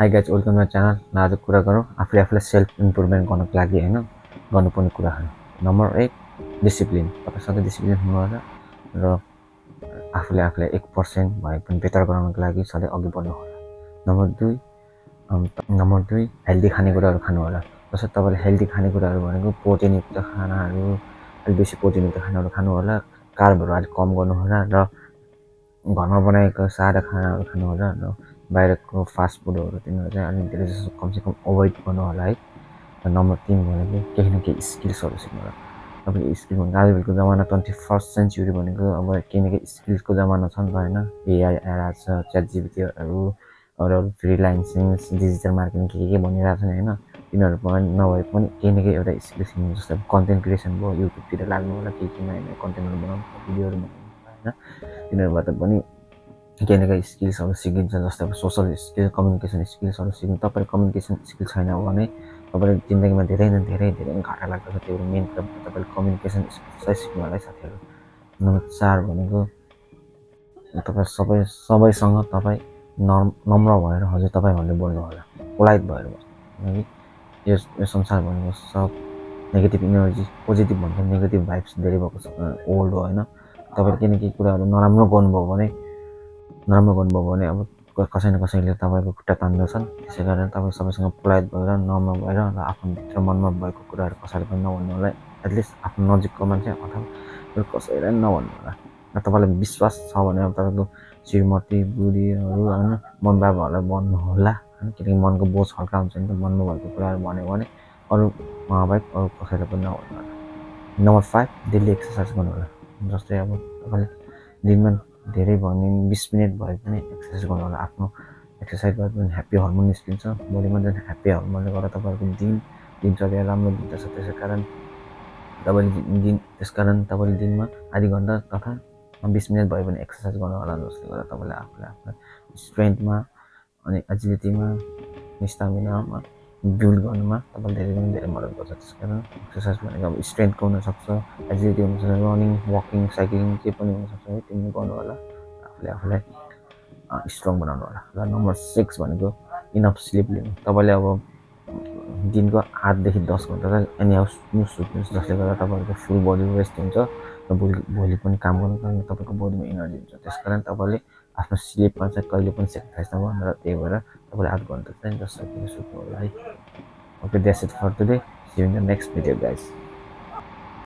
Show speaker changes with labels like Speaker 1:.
Speaker 1: Hi guys welcome my channel. आज कुरा गरौँ आफूलाई सेल्फ इम्प्रुभमेन्ट गर्नको लागि होइन गर्नुपर्ने कुराहरू। Number 1 discipline. तपाईँ सधैँ डिसिप्लिन हुनु होला र आफूलाई 1% भए पनि बेटर गराउनको लागि सधैँ अघि बढ्नु होला। नम्बर 2 हेल्दी खानेकुराहरू खानु होला। जस्तै तपाईँले हेल्दी खानेकुराहरू भनेको प्रोटिनयुक्त खानाहरू, अलिक बेसी प्रोटिनयुक्त खानाहरू खानु होला, कार्बहरू अलिक कम गर्नु होला र घरमा बनाएको सादा खानाहरू खानु होला र बाहिरको फास्ट फुडहरू तिनीहरू चाहिँ अलिक धेरै जस्तो कमसेकम अभोइड गर्नु होला है। र नम्बर 3 भनेको केही न केही स्किल्सहरू सिक्नु होला। तपाईँले स्किल भनेको आजकलको जमाना 21st सेन्चुरी भनेको अब केही न केही स्किल्सको जमाना छ नि त होइन। एआई एरा छ, च्याट जिपिटीहरू, अरू फ्रिलान्सिङ, डिजिटल मार्केटिङ के भनिरहेको छ नि होइन। तिनीहरू पनि नभए पनि केही न केही एउटा स्किल सिक्नु, जस्तै कन्टेन्ट क्रिएसन भयो, युट्युबतिर लाग्नु होला, के नयाँ नयाँ कन्टेन्टहरू बनाउनु होला, भिडियोहरू बनाउनु होला होइन। तिनीहरूबाट पनि केही न केही स्किल्सहरू सिकिन्छ। जस्तै अब सोसल स्किल, कम्युनिकेसन स्किल्सहरू सिक्नु। तपाईँको कम्युनिकेसन स्किल छैन भने तपाईँले जिन्दगीमा धेरै घाटा लाग्दछ। त्यो मेन कुरा तपाईँले कम्युनिकेसन स्किल्स चाहिँ सिक्नु होला है साथीहरू। नम्बर 4 भनेको तपाईँ सबैसँग तपाईँ नम्र भएर हजुर तपाईँ भनेर बोल्नु होला, पोलाइट भएर है। यो संसार भनेको सब नेगेटिभ इनर्जी, पोजिटिभ भन्दा नेगेटिभ भाइब्स धेरै भएको छ ओल्ड हो होइन। तपाईँले केही न केही कुराहरू नराम्रो गर्नुभयो भने अब कसै न कसैले तपाईँको खुट्टा तान्दछन्। त्यसै कारण तपाईँ सबैसँग पोलाइट भएर, नम्र भएर र आफ्नो भित्र मनमा भएको कुराहरू कसैले पनि नभन्नु होला। एटलिस्ट आफ्नो नजिकको मान्छे अथवा कसैलाई नभन्नु होला। र तपाईँलाई विश्वास छ भने अब तपाईँको श्रीमती, बुढीहरू होइन, मम्मी बाबाहरूलाई भन्नु होला होइन। किनकि मनको बोझ हल्का हुन्छ नि त, मनमा भएको कुराहरू भन्यो भने अरू महाबाहेक अरू कसैलाई पनि नभन्नु होला। नम्बर 5 डेली एक्सर्साइज गर्नु होला। जस्तै अब तपाईँले दिनमा धेरै भने 20 मिनट भए पनि एक्सर्साइज गर्नु होला। आफ्नो एक्सर्साइज भए पनि ह्याप्पी हर्मोन निस्किन्छ बडीमा, जुन ह्याप्पी हर्मोनले गर्दा तपाईँको दिनचर्या राम्रो बित्दछ। त्यस कारण तपाईँले दिनमा आधी घन्टा तथा 20 मिनट भए पनि एक्सर्साइज गर्नु होला, जसले गर्दा तपाईँले आफूलाई स्ट्रेन्थमा अनि एजिलिटीमा, स्टामिनामा बिल्ड गर्नुमा तपाईँले धेरै मद्दत गर्छ। त्यस कारण एक्सर्साइज भनेको अब स्ट्रेन्थको हुनसक्छ, एजिलिटी हुनसक्छ, रनिङ, वकिङ, साइक्लिङ के पनि हुनसक्छ है। तिमीले गर्नु होला, आफूलाई स्ट्रङ बनाउनु होला। र नम्बर 6 भनेको इनफ स्लिप लिनु। तपाईँले अब दिनको 8 देखि 10 घन्टा चाहिँ एनी सुत्नुहोस्, जसले गर्दा तपाईँहरूको फुल बडी रेस्ट हुन्छ र भोलि पनि काम गर्नुको लागि तपाईँको बडीमा इनर्जी हुन्छ। त्यस कारण तपाईँले आफ्नो स्लिपमा चाहिँ कहिले पनि सेक्रिफाइस नगर्नु र त्यही भएर तपाईँले 8 घन्टा चाहिँ जसरी सुत्नु होला है। Okay, that's it for today. See you in the next video guys.